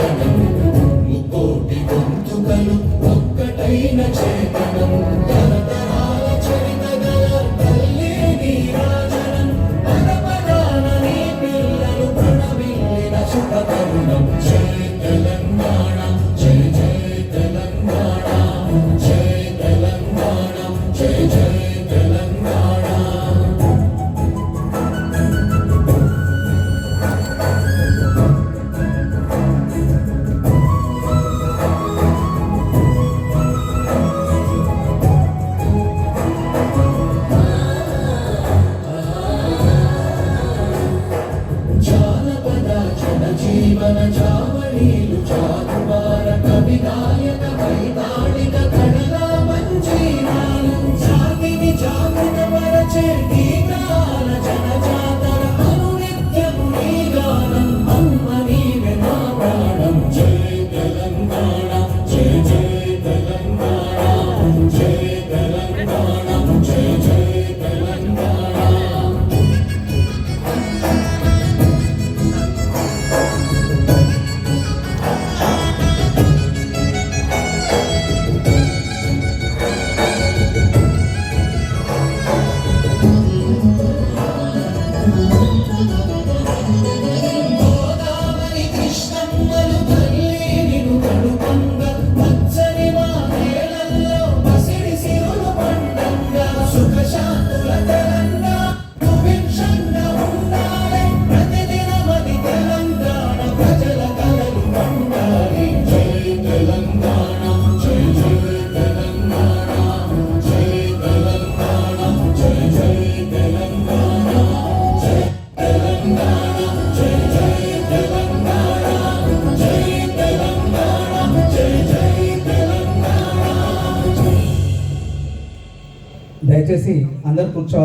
నూతనం ముకోటి గొంతుకలు ఒక్కటైన చేతనం తరతరాల చరిత గల తల్లి నీరాజనం పద పదాన నీ పిల్లలు ప్రణవిల్లిన శుభ తరుణం జై తెలంగాణ జై జై తెలంగాణ జై తెలంగాణ జై జై తెలంగాణ. జీవన చావళీలు చాతువార కవి నాయక వైతాళిక కళలా మంజీరాలు జాతిని జాగృత పరచే గీతాల జనజాతర అనునిత్యము నీ గానం అమ్మ నీవే నా ప్రాణం జై తెలంగాణ జై జై తెలంగాణ జై తెలంగాణ జై జై తెలంగాణ. దయచేసి అందరు కూర్చోవాలి.